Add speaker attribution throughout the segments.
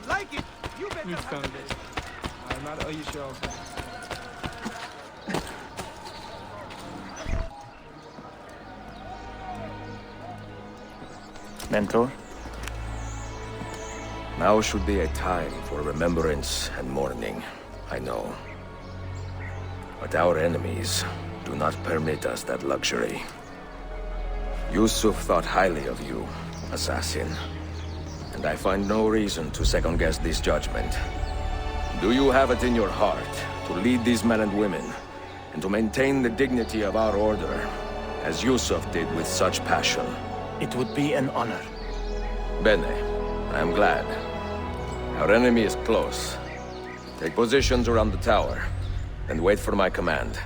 Speaker 1: Like it. You better
Speaker 2: Lütfen
Speaker 1: have
Speaker 2: be.
Speaker 1: it.
Speaker 2: Aylar ayı şey oldu.
Speaker 3: Mentor?
Speaker 4: Now should be a time for remembrance and mourning, I know. But our enemies do not permit us that luxury. Yusuf thought highly of you, assassin. And I find no reason to second-guess this judgment. Do you have it in your heart to lead these men and women, and to maintain the dignity of our order, as Yusuf did with such passion?
Speaker 3: It would be an honor.
Speaker 4: Bene, I am glad. Our enemy is close. Take positions around the tower, and wait for my command.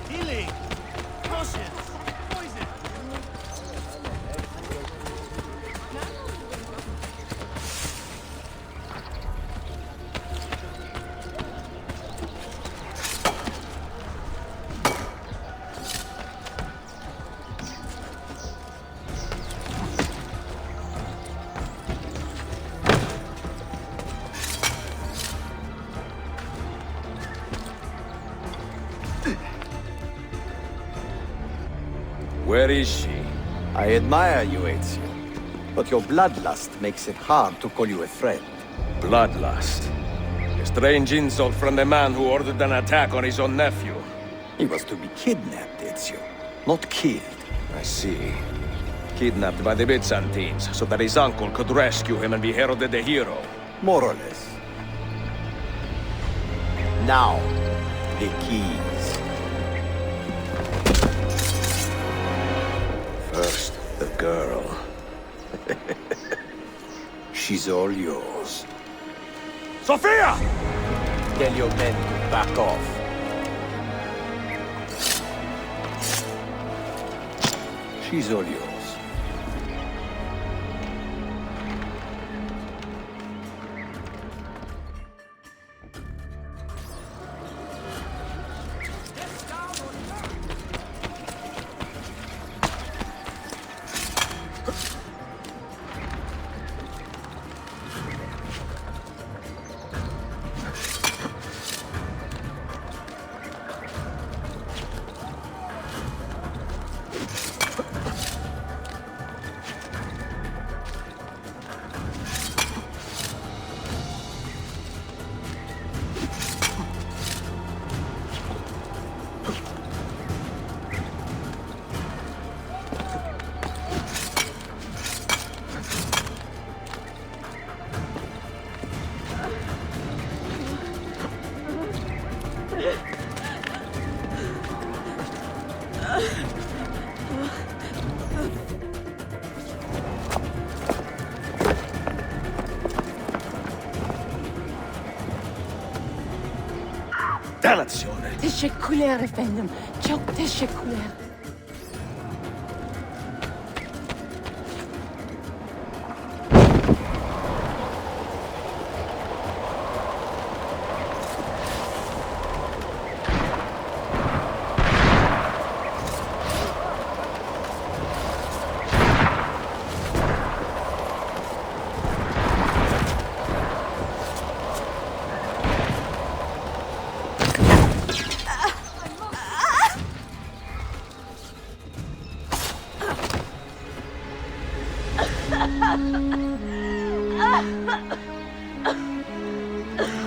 Speaker 1: Healing. Potions. Poison.
Speaker 4: Where is she?
Speaker 5: I admire you, Ezio. But your bloodlust makes it hard to call you a friend.
Speaker 4: Bloodlust. A strange insult from the man who ordered an attack on his own nephew.
Speaker 5: He was to be kidnapped, Ezio, not killed.
Speaker 4: I see. Kidnapped by the Byzantines, so that his uncle could rescue him and be heralded a hero.
Speaker 5: More or less. Now, the keys.
Speaker 4: First, the girl.
Speaker 5: She's all yours.
Speaker 4: Sophia!
Speaker 5: Tell your men to back off. She's all yours.
Speaker 4: Dannazione!
Speaker 6: Teşekkürler efendim. Çok teşekkürler.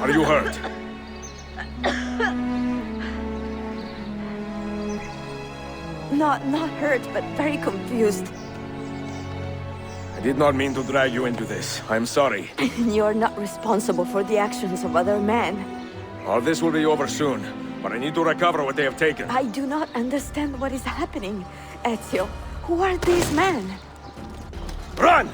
Speaker 4: Are you hurt?
Speaker 6: Not hurt, but very confused.
Speaker 4: I did not mean to drag you into this. I'm sorry.
Speaker 6: You're not responsible for the actions of other men.
Speaker 4: All this will be over soon, but I need to recover what they have taken.
Speaker 6: I do not understand what is happening, Ezio. Who are these men?
Speaker 4: Run!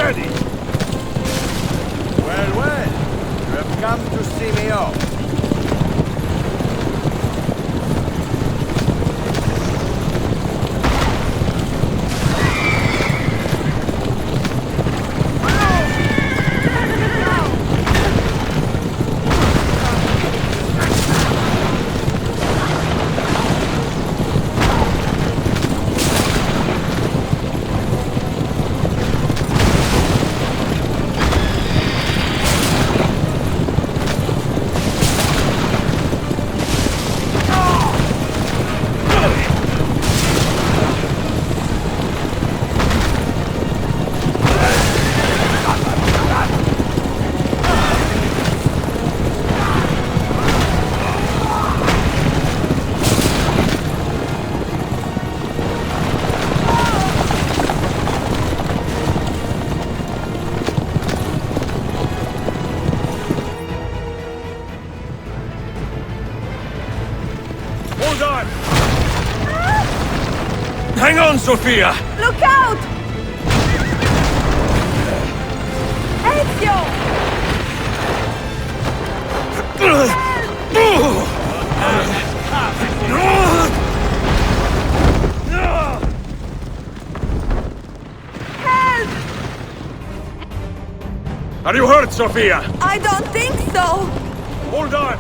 Speaker 4: ready!
Speaker 5: Well, well. You have come to see me off.
Speaker 4: Hold on! Hang on, Sophia!
Speaker 6: Look out! Ezio! Help!
Speaker 4: Are you hurt, Sophia?
Speaker 6: I don't think so!
Speaker 4: Hold on!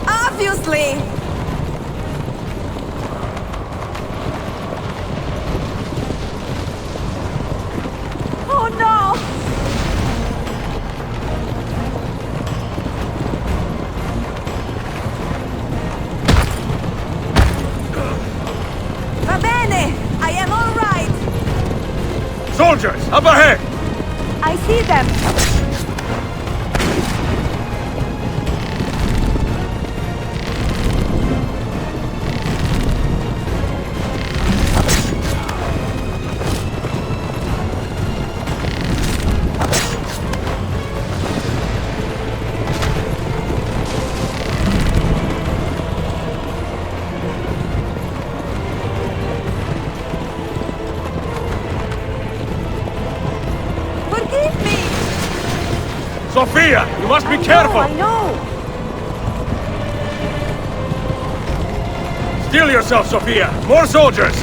Speaker 6: Obviously! Oh no! Va bene! I am all right!
Speaker 4: Soldiers, up ahead!
Speaker 6: I see them! Forgive me!
Speaker 4: Sophia, you must be
Speaker 6: I
Speaker 4: careful!
Speaker 6: know!
Speaker 4: Steel yourself, Sophia! More soldiers!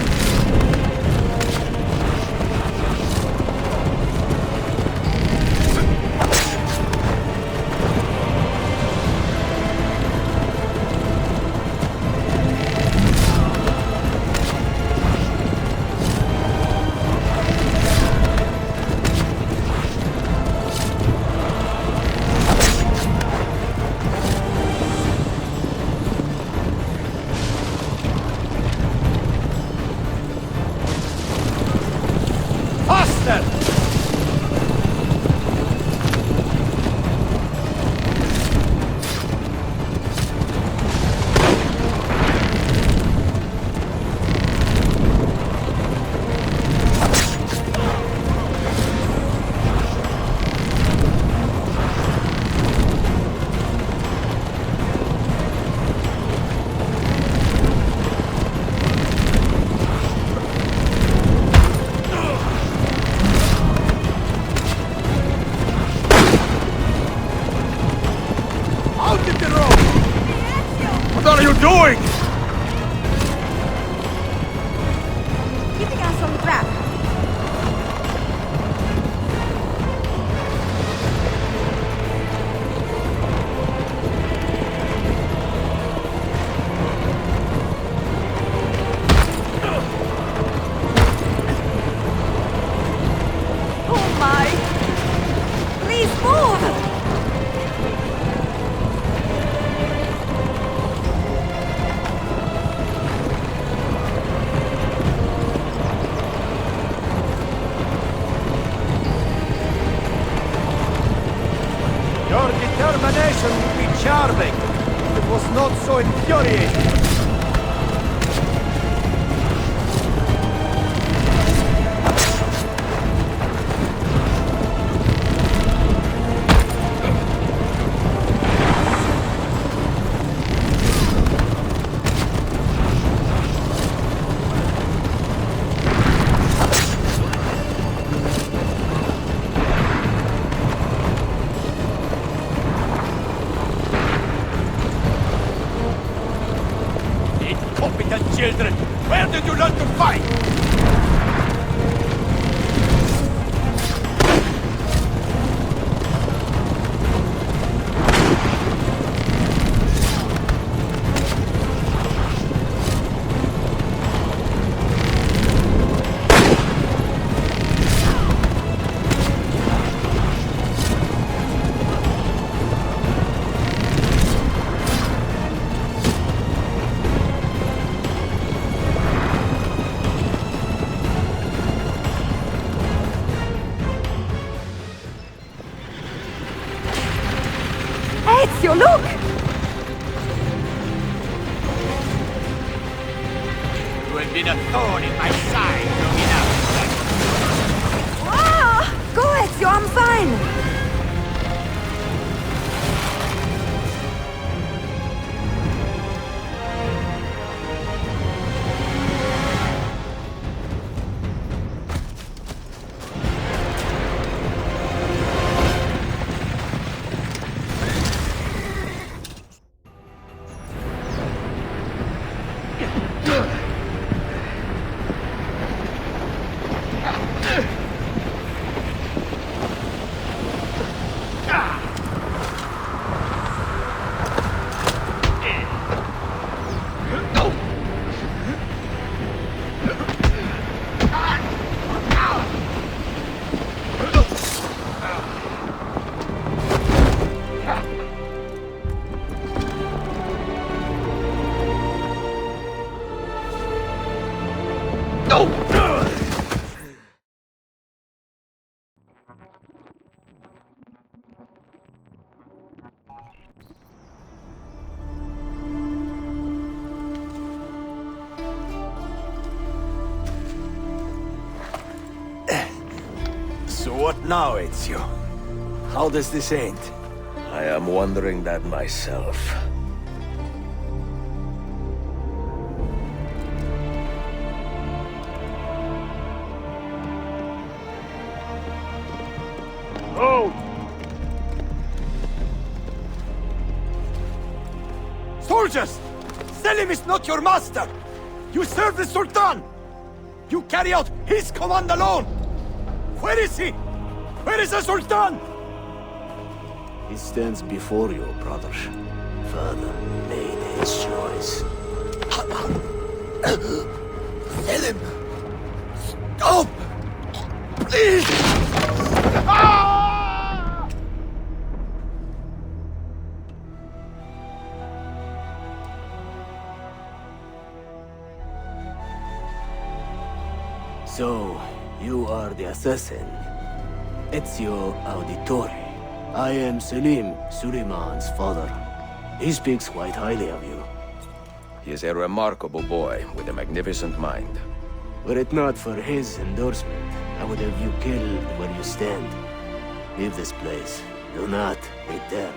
Speaker 5: Faster!
Speaker 4: What are you doing?
Speaker 6: Keeping us on track. Oh my! Please move!
Speaker 5: Your determination would be charming if it was not so infuriating. incompetent children! Where did you learn to fight?
Speaker 6: Ezio, look!
Speaker 5: You have been a thorn in my side long enough.
Speaker 6: Ah! Go, Ezio, I'm fine!
Speaker 5: So what now, Ezio? How does this end?
Speaker 4: I am wondering that myself.
Speaker 5: Soldiers! Selim is not your master! You serve the Sultan! You carry out his command alone! Where is he? Where is the Sultan?
Speaker 3: He stands before you, brother. Father made his choice.
Speaker 5: Selim! Stop! Please!
Speaker 3: So, you are the assassin. Ezio Auditore. I am Selim, Suleiman's father. He speaks quite highly of you.
Speaker 4: He is a remarkable boy with a magnificent mind.
Speaker 3: Were it not for his endorsement, I would have you killed where you stand. Leave this place. Do not return.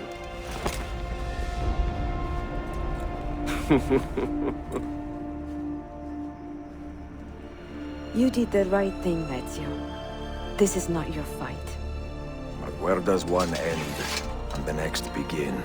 Speaker 6: You did the right thing, Ezio. This is not your fight.
Speaker 4: But where does one end and the next begin?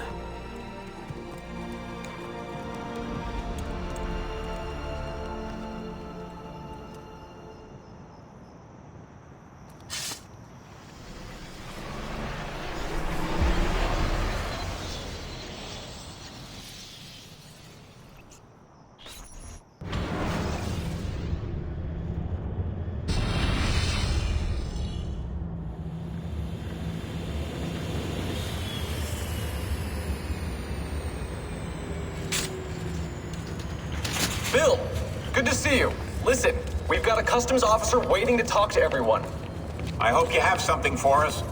Speaker 7: Bill, good to see you. Listen, we've got a customs officer waiting to talk to everyone.
Speaker 8: I hope you have something for us.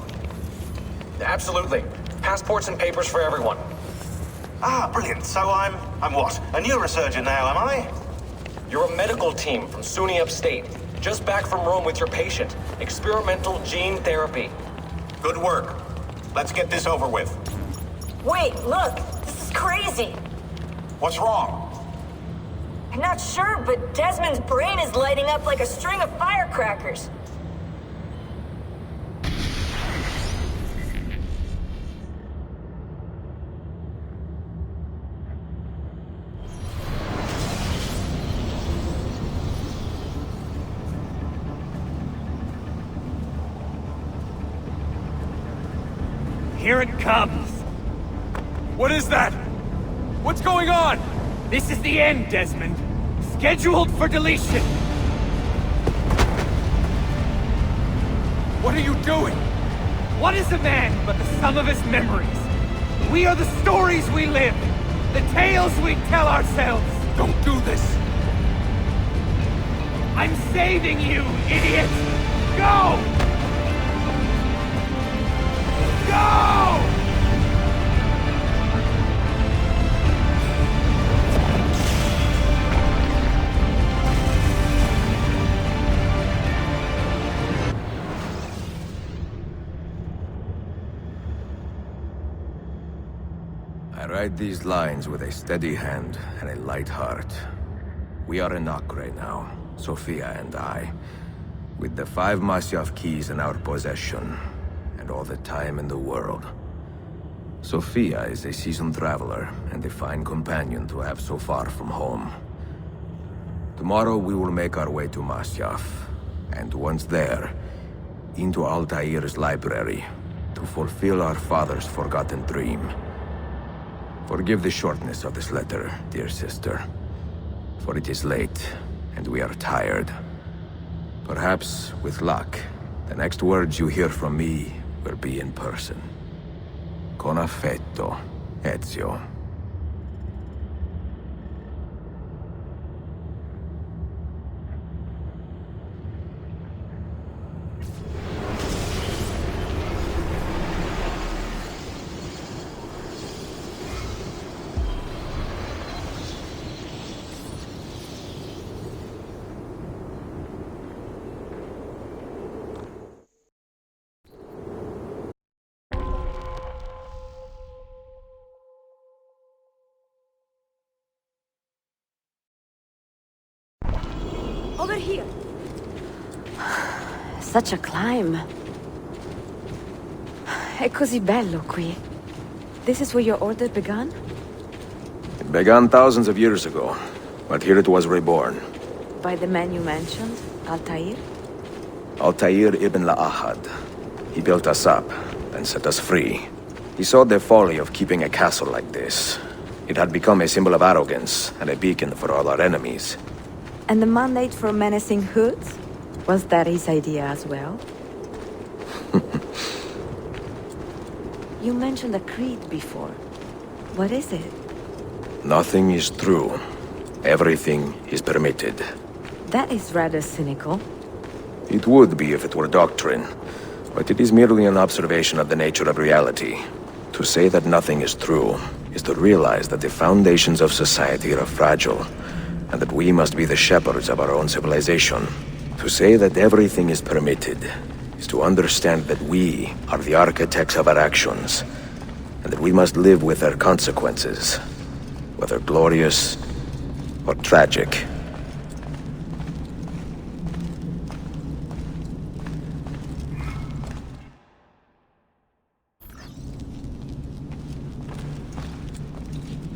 Speaker 7: Absolutely. Passports and papers for everyone.
Speaker 8: Ah, brilliant. So I'm what? A neurosurgeon now, am I?
Speaker 7: You're a medical team from SUNY Upstate. Just back from Rome with your patient. Experimental gene therapy.
Speaker 8: Good work. Let's get this over with.
Speaker 9: Wait, look! This is crazy!
Speaker 8: What's wrong?
Speaker 9: I'm not sure, but Desmond's brain is lighting up like a string of firecrackers.
Speaker 5: Here it comes! What is that? What's going on? This is the end, Desmond. Scheduled for deletion. What are you doing? What is a man but the sum of his memories? We are the stories we live, the tales we tell ourselves. Don't do this. I'm saving you, idiot! Go! Go!
Speaker 4: I write these lines with a steady hand and a light heart. We are in Acre now, Sophia and I, with the 5 Masyaf keys in our possession, and all the time in the world. Sophia is a seasoned traveler, and a fine companion to have so far from home. Tomorrow we will make our way to Masyaf, and once there, into Altair's library, to fulfill our father's forgotten dream. Forgive the shortness of this letter, dear sister, for it is late, and we are tired. Perhaps, with luck, the next words you hear from me will be in person. Con affetto, Ezio.
Speaker 6: Over here. Such a climb. È così bello qui. This is where your order began?
Speaker 4: It began thousands of years ago, but here it was reborn.
Speaker 6: By the man you mentioned, Altair?
Speaker 4: Altair ibn La'ahad. He built us up, and set us free. He saw the folly of keeping a castle like this. It had become a symbol of arrogance, and a beacon for all our enemies.
Speaker 6: And the mandate for menacing hoods? Was that his idea as well? You mentioned a creed before. What is it?
Speaker 4: Nothing is true. Everything is permitted.
Speaker 6: That is rather cynical.
Speaker 4: It would be if it were doctrine, but it is merely an observation of the nature of reality. To say that nothing is true is to realize that the foundations of society are fragile, and that we must be the shepherds of our own civilization. To say that everything is permitted is to understand that we are the architects of our actions, and that we must live with their consequences, whether glorious or tragic.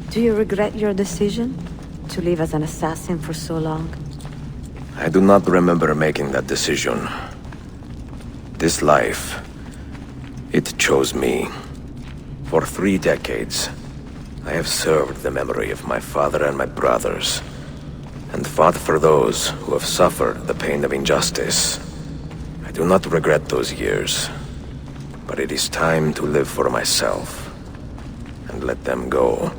Speaker 6: Do you regret your decision to live as an assassin for so long?
Speaker 4: I do not remember making that decision. This life, it chose me. For 3 decades, I have served the memory of my father and my brothers, and fought for those who have suffered the pain of injustice. I do not regret those years, but it is time to live for myself, and let them go.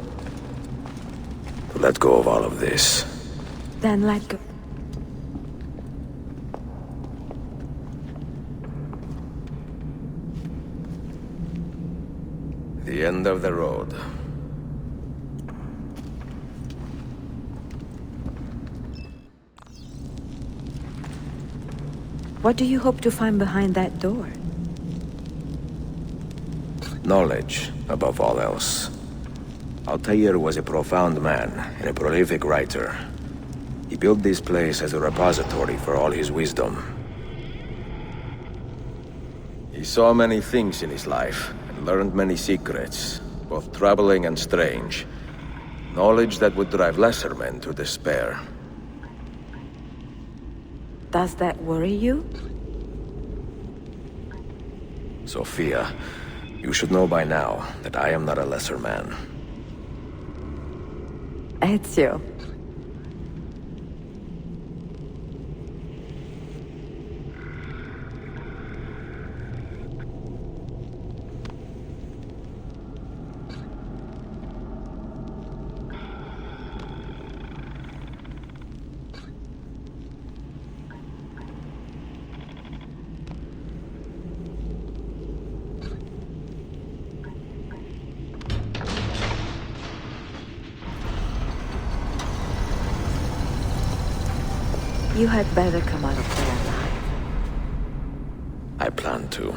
Speaker 4: To let go of all of this.
Speaker 6: Then let go.
Speaker 4: The end of the road.
Speaker 6: What do you hope to find behind that door?
Speaker 4: Knowledge, above all else. Altair was a profound man and a prolific writer. He built this place as a repository for all his wisdom. He saw many things in his life, and learned many secrets, both troubling and strange. Knowledge that would drive lesser men to despair.
Speaker 6: Does that worry you?
Speaker 4: Sophia, You should know by now that I am not a lesser man.
Speaker 6: Ezio. You had better come out of there alive.
Speaker 4: I plan to.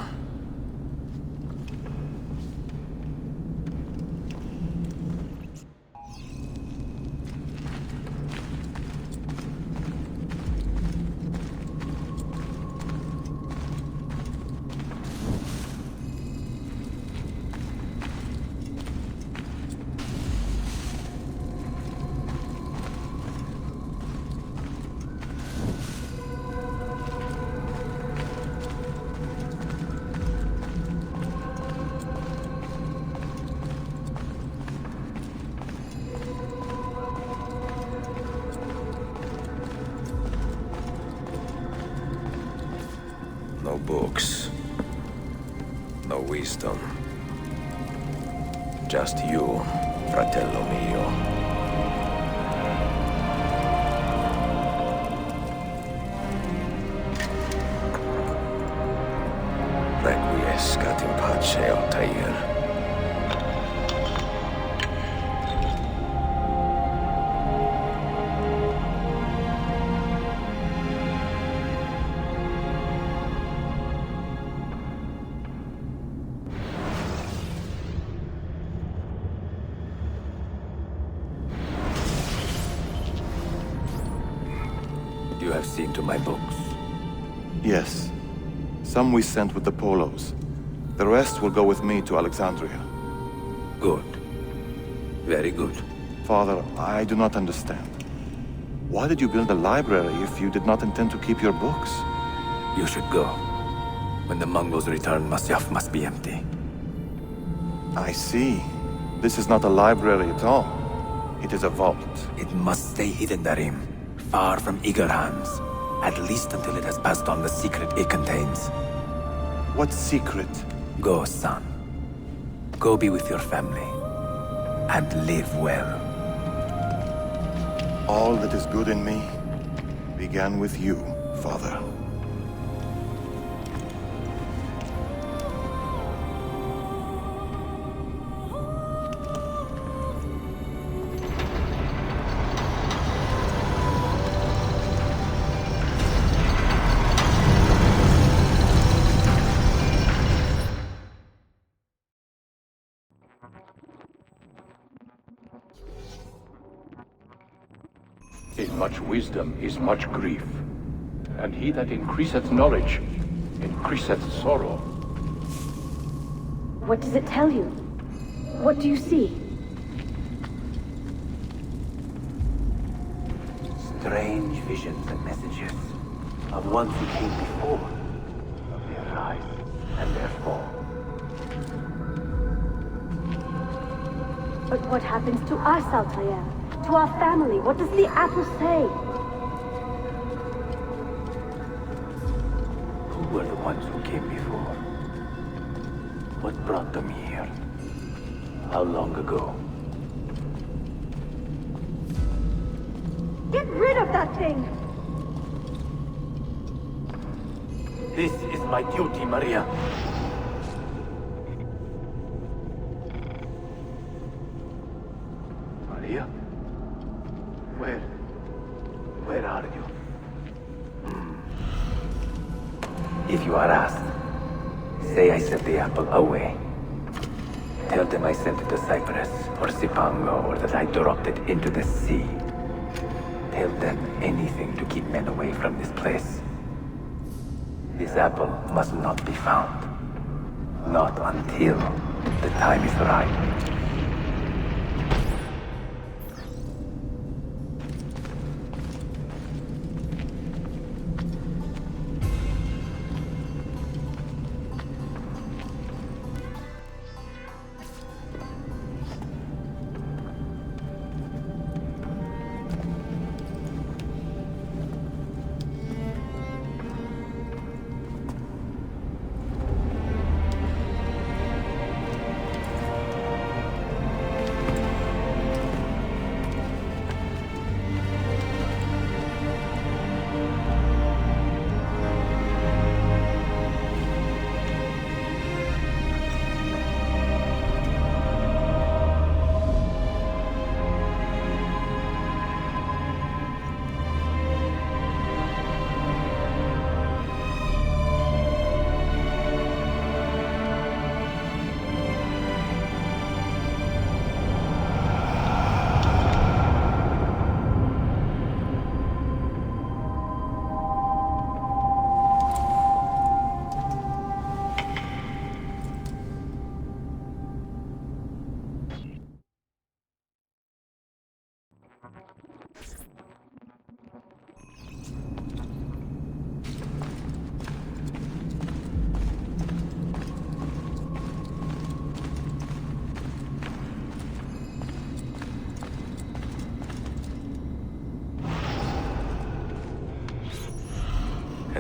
Speaker 4: No books. No wisdom. Just you, fratello mio. Requiescat in pace, Altair. You have seen to my books.
Speaker 10: Yes. Some we sent with the Polos. The rest will go with me to Alexandria.
Speaker 4: Good. Very good.
Speaker 10: Father, I do not understand. Why did you build a library if you did not intend to keep your books?
Speaker 4: You should go. When the Mongols return, Masyaf must be empty.
Speaker 10: I see. This is not a library at all. It is a vault.
Speaker 4: It must stay hidden, Darim. Far from eager hands. At least until it has passed on the secret it contains.
Speaker 10: What secret?
Speaker 4: Go, son. Go be with your family. And live well.
Speaker 10: All that is good in me began with you, Father.
Speaker 11: In much wisdom is much grief, and he that increaseth knowledge increaseth sorrow.
Speaker 12: What does it tell you? What do you see?
Speaker 3: Strange visions and messages of ones who came before, of their rise and their fall.
Speaker 12: But what happens to us, Altair? To our family? What does the apple say?
Speaker 3: Who were the ones who came before? What brought them here? How long ago?
Speaker 12: Get rid of that thing!
Speaker 3: This is my duty, Maria. Maria? Where are you?
Speaker 4: If you are asked, say I sent the apple away. Tell them I sent it to Cyprus, or Cipango, or that I dropped it into the sea. Tell them anything to keep men away from this place. This apple must not be found. Not until the time is right.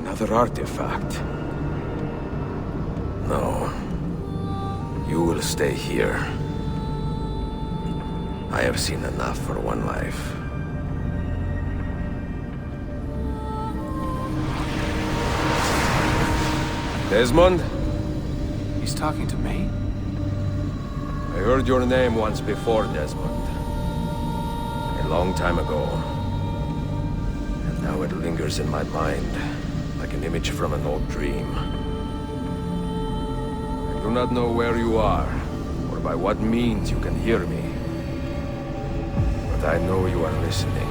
Speaker 4: Another artifact. No. You will stay here. I have seen enough for one life. Desmond?
Speaker 2: He's talking to me?
Speaker 4: I heard your name once before, Desmond. A long time ago. And now it lingers in my mind, like an image from an old dream. I do not know where you are, or by what means you can hear me. But I know you are listening.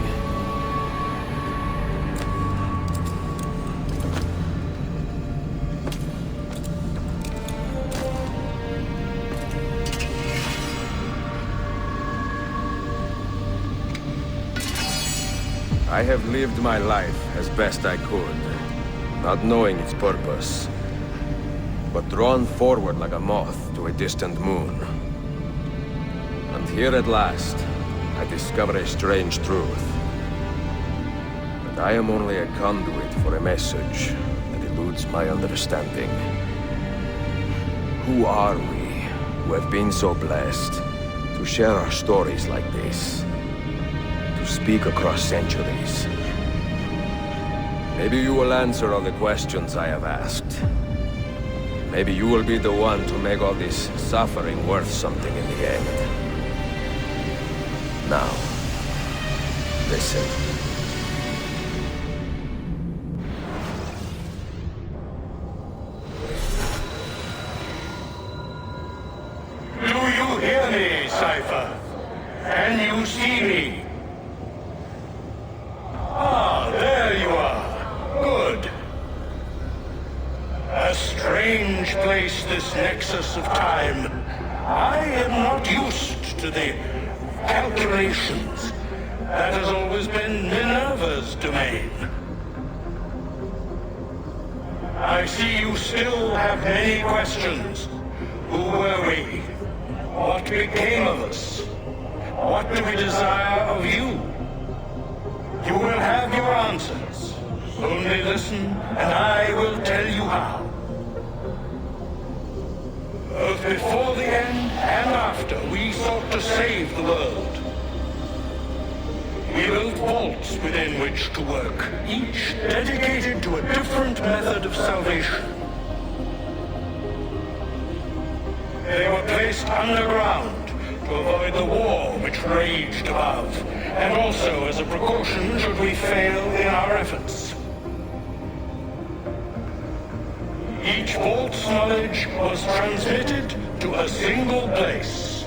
Speaker 4: I have lived my life as best I could, not knowing its purpose, but drawn forward like a moth to a distant moon. And here at last, I discover a strange truth. That I am only a conduit for a message that eludes my understanding. Who are we, who have been so blessed, to share our stories like this? To speak across centuries. Maybe you will answer all the questions I have asked. Maybe you will be the one to make all this suffering worth something in the end. Now, listen.
Speaker 11: Do you hear me, Cypher? Can you see me? Ah, there you are. Good. A strange place, this nexus of time. I am not used to the calculations. That has always been Minerva's domain. I see you still have many questions. Who were we? What became of us? What do we desire of you? You will have your answers. Only listen, and I will tell you how. Both before the end and after, we sought to save the world. We built vaults within which to work, each dedicated to a different method of salvation. They were placed underground to avoid the war which raged above, and also as a precaution should we fail in our efforts. Each vault's knowledge was transmitted to a single place.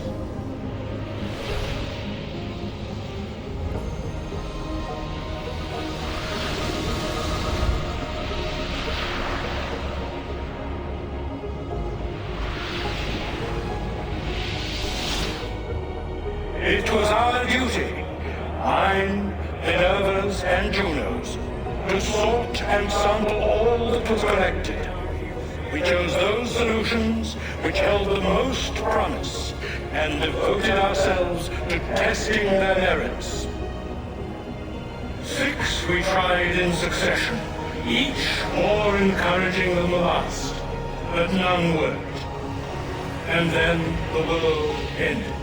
Speaker 11: It was our duty, mine, Minerva's, and Juno's, to sort and sample all that was collected. We chose those solutions which held the most promise, and devoted ourselves to testing their merits. 6 we tried in succession, each more encouraging than the last, but none worked. And then the world ended.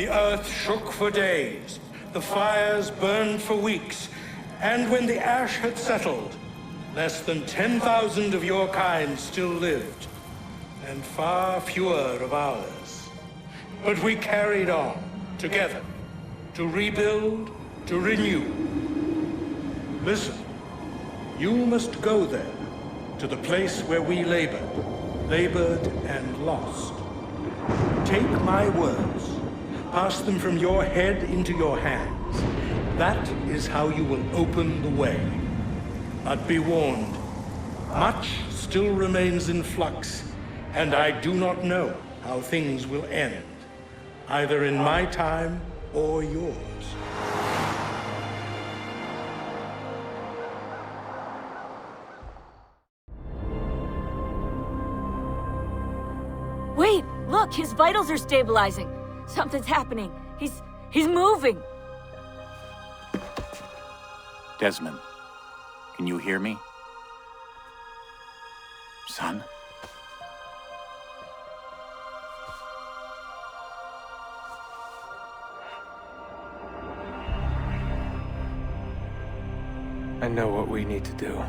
Speaker 11: The earth shook for days, the fires burned for weeks, and when the ash had settled, less than 10,000 of your kind still lived, and far fewer of ours. But we carried on, together, to rebuild, to renew. Listen, you must go there, to the place where we labored and lost. Take my words, pass them from your head into your hands. That is how you will open the way. But be warned, much still remains in flux, and I do not know how things will end, either in my time or yours.
Speaker 9: Wait, look, his vitals are stabilizing. Something's happening. He's moving.
Speaker 2: Desmond, can you hear me? Son?
Speaker 13: I know what we need to do.